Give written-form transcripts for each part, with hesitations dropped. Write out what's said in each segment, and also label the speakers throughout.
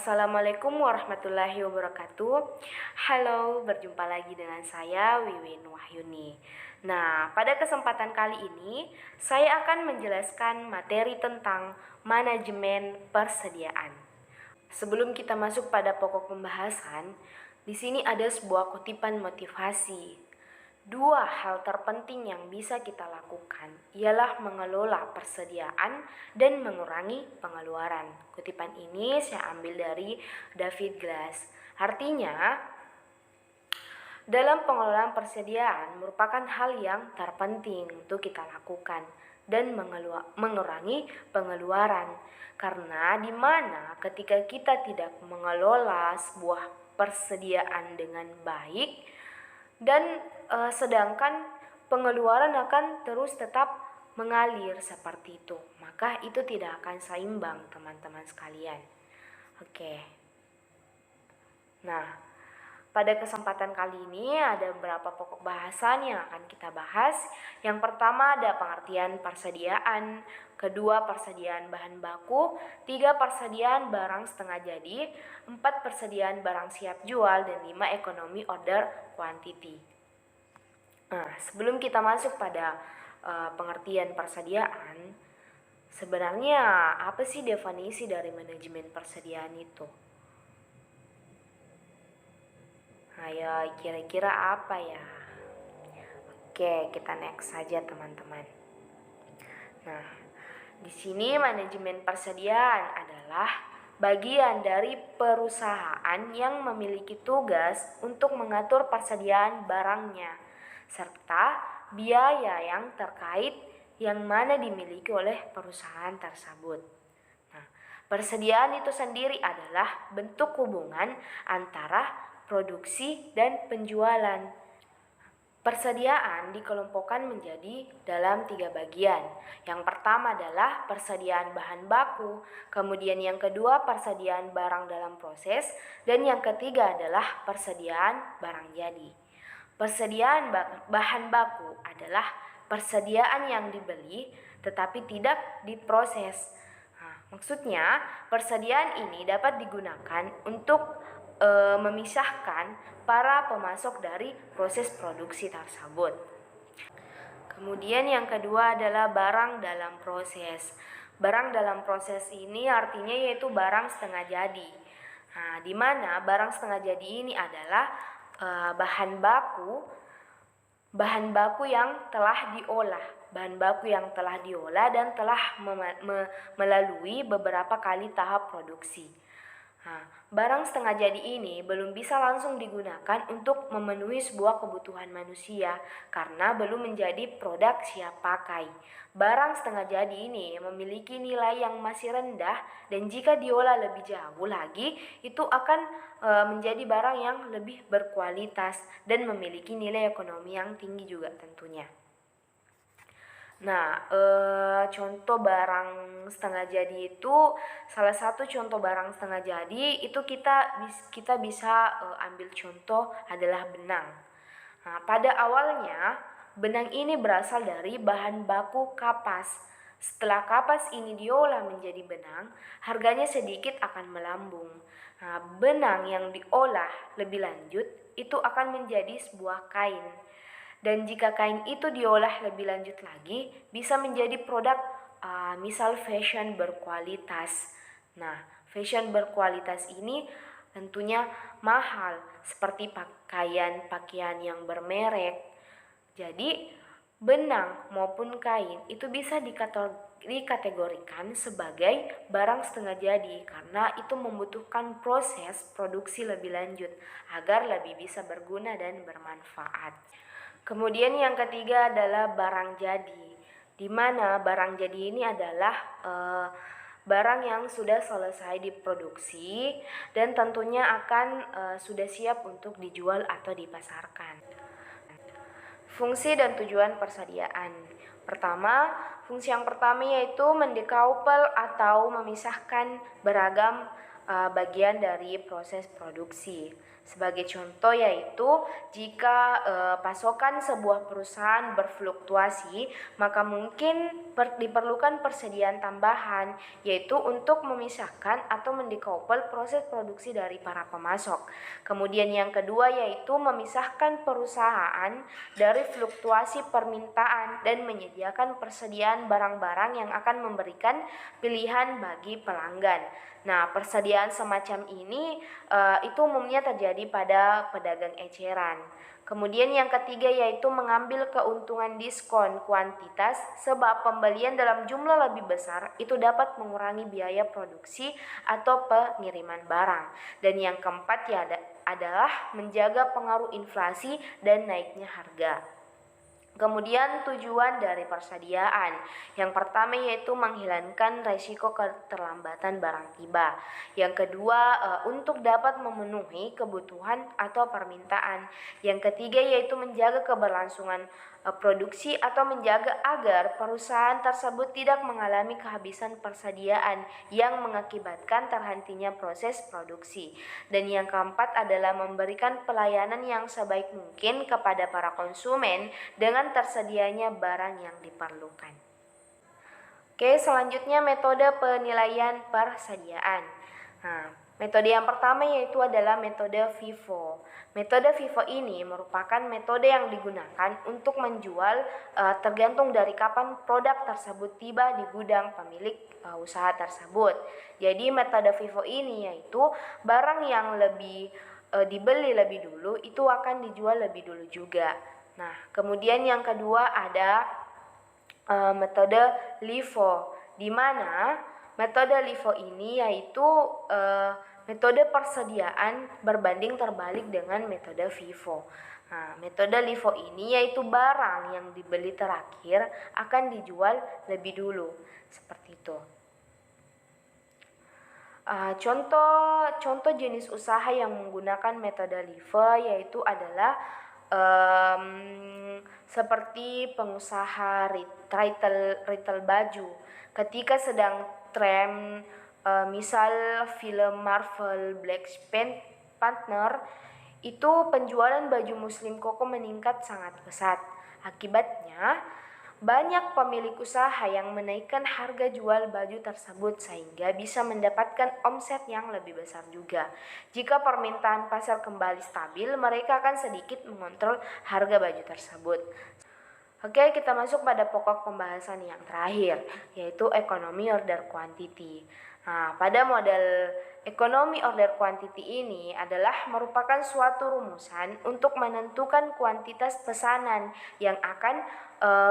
Speaker 1: Assalamualaikum warahmatullahi wabarakatuh. Halo, berjumpa lagi dengan saya Wiwin Wahyuni. Nah, pada kesempatan kali ini saya akan menjelaskan materi tentang manajemen persediaan. Sebelum kita masuk pada pokok pembahasan, di sini ada sebuah kutipan motivasi. Dua hal terpenting yang bisa kita lakukan ialah mengelola persediaan dan mengurangi pengeluaran. Kutipan ini saya ambil dari David Glass. Artinya, dalam pengelolaan persediaan merupakan hal yang terpenting untuk kita lakukan dan mengurangi pengeluaran. Karena di mana ketika kita tidak mengelola sebuah persediaan dengan baik, dan sedangkan pengeluaran akan terus tetap mengalir seperti itu, maka itu tidak akan seimbang teman-teman sekalian. Oke. Nah, pada kesempatan kali ini ada beberapa pokok bahasan yang akan kita bahas. Yang pertama ada pengertian persediaan, kedua persediaan bahan baku, tiga persediaan barang setengah jadi, empat persediaan barang siap jual, dan lima ekonomi order quantity. Nah, sebelum kita masuk pada pengertian persediaan, sebenarnya apa sih definisi dari manajemen persediaan itu? Ayo, kira-kira apa ya? Oke, kita next saja teman-teman. Nah, di sini manajemen persediaan adalah bagian dari perusahaan yang memiliki tugas untuk mengatur persediaan barangnya serta biaya yang terkait yang mana dimiliki oleh perusahaan tersebut. Nah, persediaan itu sendiri adalah bentuk hubungan antara produksi dan penjualan. Persediaan dikelompokkan menjadi dalam 3 bagian. Yang pertama adalah persediaan bahan baku, kemudian yang kedua persediaan barang dalam proses, dan yang ketiga adalah persediaan barang jadi. Persediaan bahan baku adalah persediaan yang dibeli tetapi tidak diproses. Nah, maksudnya persediaan ini dapat digunakan untuk memisahkan para pemasok dari proses produksi tersebut. Kemudian yang kedua adalah barang dalam proses. Barang dalam proses ini artinya yaitu barang setengah jadi. Nah, di mana barang setengah jadi ini adalah bahan baku yang telah diolah dan telah melalui beberapa kali tahap produksi. Nah, barang setengah jadi ini belum bisa langsung digunakan untuk memenuhi sebuah kebutuhan manusia karena belum menjadi produk siap pakai. Barang setengah jadi ini memiliki nilai yang masih rendah dan jika diolah lebih jauh lagi itu akan menjadi barang yang lebih berkualitas dan memiliki nilai ekonomi yang tinggi juga tentunya. Nah, contoh barang setengah jadi itu, salah satu contoh barang setengah jadi itu kita bisa ambil contoh adalah benang. Nah, pada awalnya benang ini berasal dari bahan baku kapas. Setelah kapas ini diolah menjadi benang, harganya sedikit akan melambung. Nah, benang yang diolah lebih lanjut itu akan menjadi sebuah kain. Dan jika kain itu diolah lebih lanjut lagi, bisa menjadi produk misal fashion berkualitas. Nah, fashion berkualitas ini tentunya mahal, seperti pakaian yang bermerek. Jadi, benang maupun kain itu bisa dikategorikan sebagai barang setengah jadi karena itu membutuhkan proses produksi lebih lanjut agar lebih bisa berguna dan bermanfaat. Kemudian yang ketiga adalah barang jadi, di mana barang jadi ini adalah barang yang sudah selesai diproduksi dan tentunya akan sudah siap untuk dijual atau dipasarkan. Fungsi dan tujuan persediaan. Fungsi yang pertama yaitu mendecouple atau memisahkan beragam bagian dari proses produksi. Sebagai contoh yaitu jika pasokan sebuah perusahaan berfluktuasi, maka mungkin diperlukan persediaan tambahan, yaitu untuk memisahkan atau mendecouple proses produksi dari para pemasok. Kemudian yang kedua yaitu memisahkan perusahaan dari fluktuasi permintaan dan menyediakan persediaan barang-barang yang akan memberikan pilihan bagi pelanggan. Nah, persediaan semacam ini itu umumnya terjadi pada pedagang eceran. Kemudian yang ketiga yaitu mengambil keuntungan diskon kuantitas, sebab pembelian dalam jumlah lebih besar itu dapat mengurangi biaya produksi atau pengiriman barang. Dan yang keempat ya adalah menjaga pengaruh inflasi dan naiknya harga. Kemudian tujuan dari persediaan. Yang pertama yaitu menghilangkan resiko keterlambatan barang tiba. Yang kedua untuk dapat memenuhi kebutuhan atau permintaan. Yang ketiga yaitu menjaga keberlangsungan produksi atau menjaga agar perusahaan tersebut tidak mengalami kehabisan persediaan yang mengakibatkan terhentinya proses produksi. Dan yang keempat adalah memberikan pelayanan yang sebaik mungkin kepada para konsumen dengan tersedianya barang yang diperlukan. Oke, selanjutnya metode penilaian persediaan. Nah, metode yang pertama yaitu adalah metode FIFO. Metode FIFO ini merupakan metode yang digunakan untuk menjual tergantung dari kapan produk tersebut tiba di gudang pemilik usaha tersebut. Jadi metode FIFO ini yaitu barang yang lebih dibeli lebih dulu itu akan dijual lebih dulu juga. Nah, kemudian yang kedua ada metode LIFO, di mana metode LIFO ini yaitu metode persediaan berbanding terbalik dengan metode FIFO. Nah, metode LIFO ini yaitu barang yang dibeli terakhir akan dijual lebih dulu, seperti itu. Contoh jenis usaha yang menggunakan metode LIFO yaitu adalah seperti pengusaha retail baju. Ketika sedang tren misal film Marvel Black Panther, itu penjualan baju muslim koko meningkat sangat pesat. Akibatnya banyak pemilik usaha yang menaikkan harga jual baju tersebut sehingga bisa mendapatkan omset yang lebih besar juga. Jika permintaan pasar kembali stabil, mereka akan sedikit mengontrol harga baju tersebut. Oke, kita masuk pada pokok pembahasan yang terakhir, yaitu ekonomi order quantity. Nah, pada model ekonomi order quantity ini adalah merupakan suatu rumusan untuk menentukan kuantitas pesanan yang akan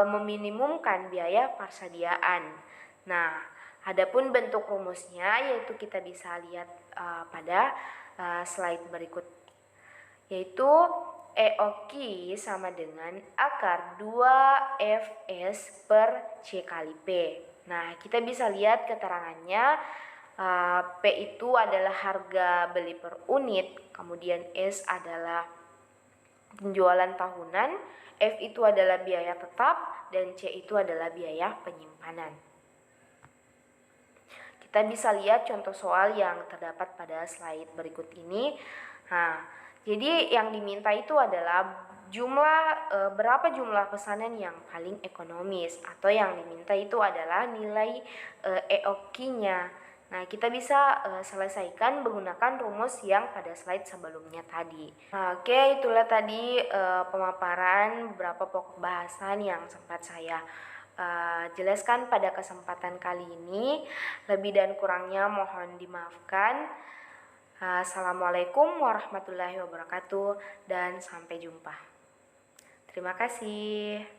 Speaker 1: meminimumkan biaya persediaan. Nah, adapun bentuk rumusnya yaitu kita bisa lihat pada slide berikut, yaitu EOQ sama dengan akar 2Fs per C kali P. Nah, kita bisa lihat keterangannya. P itu adalah harga beli per unit, kemudian S adalah penjualan tahunan, F itu adalah biaya tetap, dan C itu adalah biaya penyimpanan. Kita bisa lihat contoh soal yang terdapat pada slide berikut ini. Nah, jadi yang diminta itu adalah berapa jumlah pesanan yang paling ekonomis, atau yang diminta itu adalah nilai EOQ-nya. Nah, kita bisa selesaikan menggunakan rumus yang pada slide sebelumnya tadi. Nah, oke, itulah tadi pemaparan beberapa pokok bahasan yang sempat saya jelaskan pada kesempatan kali ini. Lebih dan kurangnya mohon dimaafkan. Assalamualaikum warahmatullahi wabarakatuh dan sampai jumpa. Terima kasih.